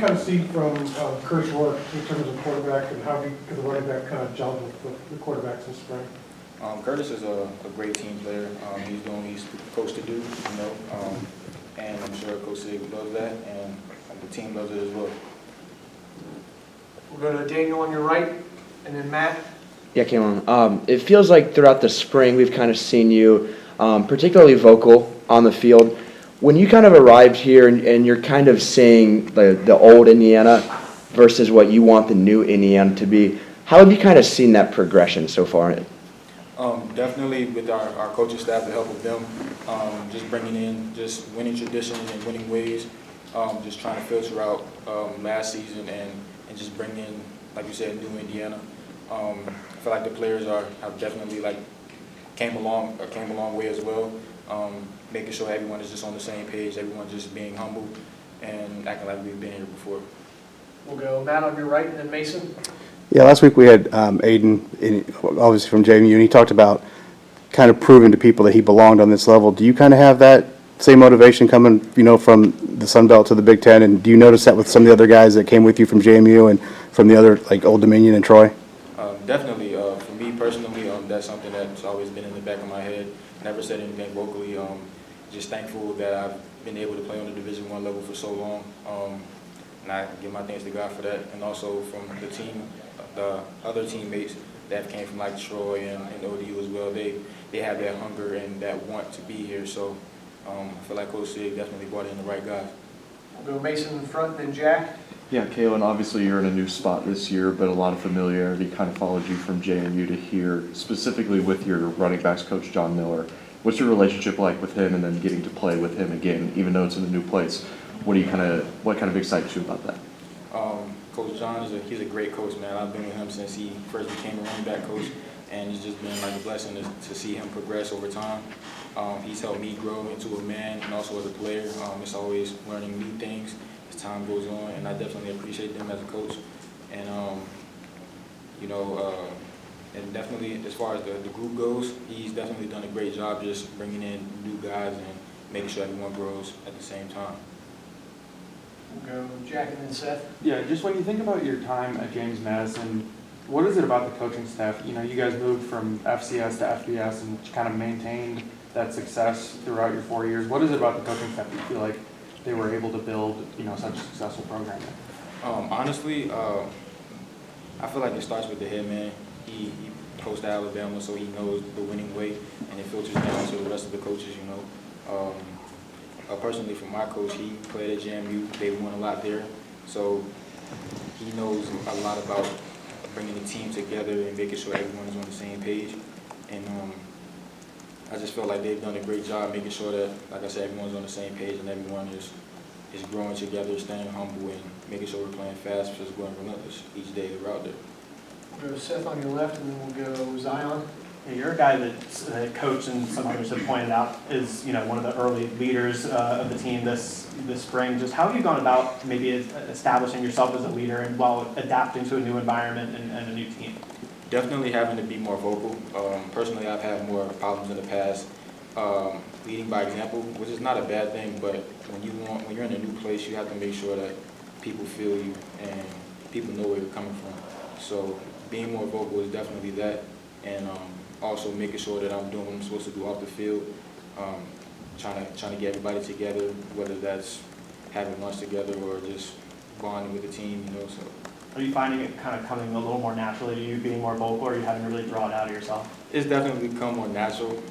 kind of see from Kurt's work in terms of quarterback, and how could the running back kind of gel with the quarterbacks in spring? Curtis is a great team player. He's doing what he's supposed to do, and I'm sure Coach Sig loves that, and the team loves it as well. We'll go to Daniel on your right, and then Matt. Yeah, Kaelon. It feels like throughout the spring we've kind of seen you particularly vocal on the field. When you kind of arrived here and you're kind of seeing the old Indiana versus what you want the new Indiana to be, how have you kind of seen that progression so far? Definitely with our coaching staff, the help of them, just bringing in just winning traditions and winning ways, just trying to filter out last season and just bring in, like you said, new Indiana. I feel like the players have definitely came a long way as well, making sure everyone is just on the same page, everyone just being humble and acting like we've been here before. We'll go Matt on your right, and then Mason. Yeah, last week we had Aiden, obviously from JMU, and he talked about kind of proving to people that he belonged on this level. Do you kind of have that same motivation coming, from the Sun Belt to the Big Ten? And do you notice that with some of the other guys that came with you from JMU and from the other, like Old Dominion and Troy? Definitely. For me personally, that's something that's always been in the back of my head. Never said anything vocally. Just thankful that I've been able to play on the Division I level for so long. And I give my thanks to God for that. And also from the team, the other teammates that came from like Troy and ODU as well. They have that hunger and that want to be here. So I feel like Coach Sig definitely brought in the right guys. We'll go Mason in front, and then Jack. Yeah, Kaelon, obviously you're in a new spot this year, but a lot of familiarity kind of followed you from JMU to here, specifically with your running backs coach, John Miller. What's your relationship like with him, and then getting to play with him again, even though it's in a new place? What kind of excites you about that? Coach John, he's a great coach, man. I've been with him since he first became a running back coach, and it's just been like a blessing to see him progress over time. He's helped me grow into a man and also as a player. It's always learning new things as time goes on, and I definitely appreciate them as a coach. And and definitely as far as the group goes, he's definitely done a great job just bringing in new guys and making sure everyone grows at the same time. We'll go Jack, and then Seth. Yeah, just when you think about your time at James Madison, what is it about the coaching staff? You guys moved from FCS to FBS and kind of maintained that success throughout your 4 years. What is it about the coaching staff that you feel like they were able to build, such a successful program? Honestly, I feel like it starts with the head man. He coached at Alabama, so he knows the winning way, and it filters down to the rest of the coaches. Personally, for my coach, he played at JMU. They won a lot there, so he knows a lot about bringing the team together and making sure everyone's on the same page. And I just feel like they've done a great job making sure that, like I said, everyone's on the same page and everyone is growing together, staying humble, and making sure we're playing fast, physical, and relentless each day that we're out there. We'll go Seth on your left, and then we'll go Zion. Yeah, you're a guy that coach and some others have pointed out is one of the early leaders of the team this spring. Just how have you gone about maybe establishing yourself as a leader and while adapting to a new environment and a new team? Definitely having to be more vocal. Personally, I've had more problems in the past leading by example, which is not a bad thing. But when you're in a new place, you have to make sure that people feel you and people know where you're coming from. So being more vocal is definitely that, and also making sure that I'm doing what I'm supposed to do off the field, trying to get everybody together, whether that's having lunch together or just bonding with the team, So. Are you finding it kind of coming a little more naturally to you, being more vocal, or are you having to really draw it out of yourself? It's definitely become more natural.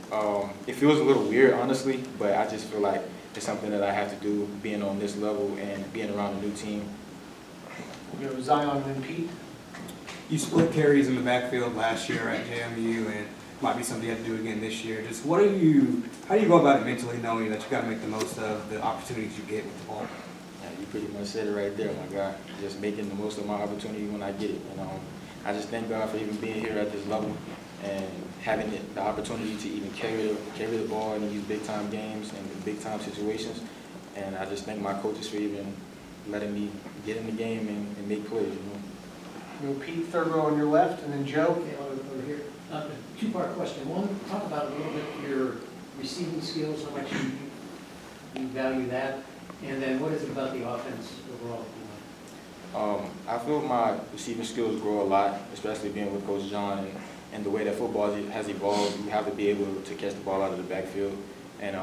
It feels a little weird, honestly, but I just feel like it's something that I have to do, being on this level and being around a new team. We'll go Zion, and then Pete. You split carries in the backfield last year at JMU, and might be something you have to do again this year. Just how do you go about it mentally, knowing that you got to make the most of the opportunities you get with the ball? Yeah, you pretty much said it right there, my guy. Just making the most of my opportunity when I get it. I just thank God for even being here at this level and having the opportunity to even carry the ball in these big time games and big time situations. And I just thank my coaches for even letting me get in the game and make plays. We'll go Pete, third row on your left, and then Joe. Okay, over here. A two-part question. One, talk about a little bit your receiving skills, how much you value that, and then what is it about the offense overall? feel my receiving skills grow a lot, especially being with Coach John and the way that football has evolved. You have to be able to catch the ball out of the backfield, and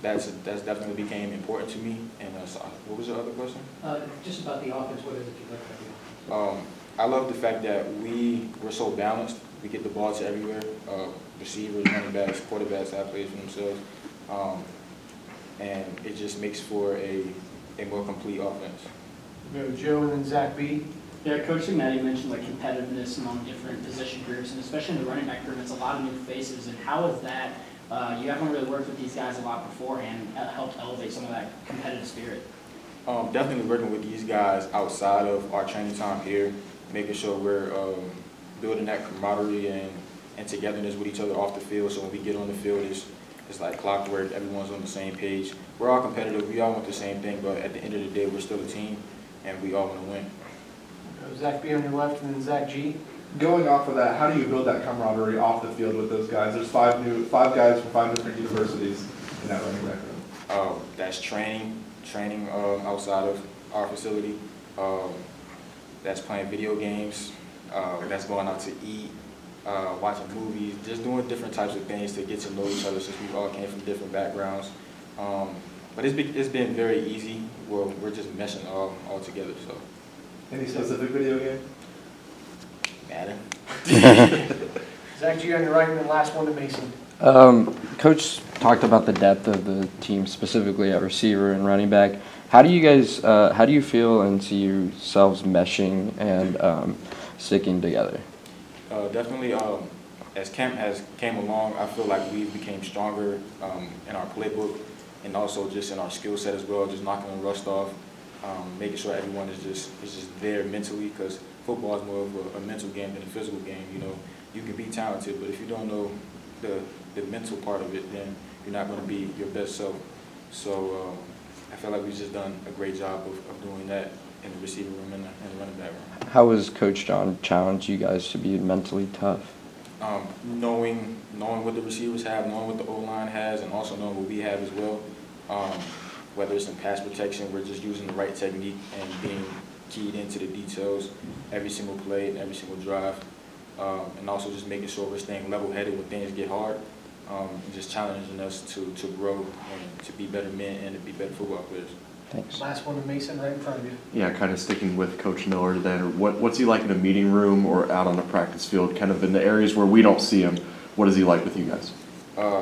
that's definitely became important to me. And so what was your other question? Just about the offense, what is it you like about the offense? I love the fact that we're so balanced. We get the ball to everywhere. Receivers, running backs, quarterbacks have plays for themselves, and it just makes for a more complete offense. We go Joe and then Zach B. Yeah, Coach Maddie mentioned like competitiveness among different position groups, and especially in the running back room, it's a lot of new faces. And how is that? You haven't really worked with these guys a lot beforehand. Helped elevate some of that competitive spirit. Definitely working with these guys outside of our training time here, making sure we're building that camaraderie and togetherness with each other off the field. So when we get on the field, it's like clockwork. Everyone's on the same page. We're all competitive. We all want the same thing, but at the end of the day, we're still a team, and we all want to win. Go Zach B on your left and then Zach G. Going off of that, how do you build that camaraderie off the field with those guys? There's five guys from 5 different universities in that running back room. That's training outside of our facility. That's playing video games. That's going out to eat, watching movies, just doing different types of things to get to know each other since we all came from different backgrounds. But it's been very easy. We're just meshing all together. So. Any specific video game? Madden. Zach G on your right and then last one to Mason. Coach talked about the depth of the team, specifically at receiver and running back. How do you feel and see yourselves meshing and sticking together? Definitely, as camp has came along, I feel like we became stronger in our playbook and also just in our skill set as well, just knocking the rust off, making sure everyone is just there mentally, because football is more of a mental game than a physical game. You know, you can be talented, but if you don't know the mental part of it, then you're not going to be your best self. So I feel like we've just done a great job of doing that in the receiver room and the running back room. How has Coach John challenged you guys to be mentally tough? Knowing what the receivers have, knowing what the O-line has, and also knowing what we have as well. Whether it's in pass protection, we're just using the right technique and being keyed into the details every single play and every single drive. And also just making sure we're staying level-headed when things get hard, and just challenging us to grow and to be better men and to be better football players. Thanks. Last one to Mason right in front of you. Yeah, kind of sticking with Coach Miller then. What's he like in a meeting room or out on the practice field, kind of in the areas where we don't see him? What is he like with you guys?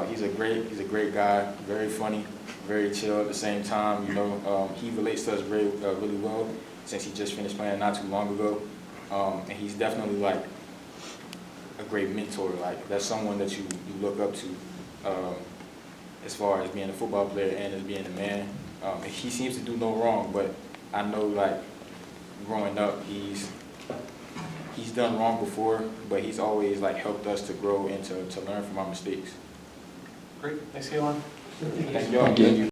He's a great guy, very funny, very chill at the same time. You know, he relates to us really well since he just finished playing not too long ago. And he's definitely like a great mentor. Like that's someone that you look up to as far as being a football player and as being a man. He seems to do no wrong, but I know like growing up, he's done wrong before, but he's always like helped us to grow and to learn from our mistakes. Great. Thanks, Kaelon. Thank you all.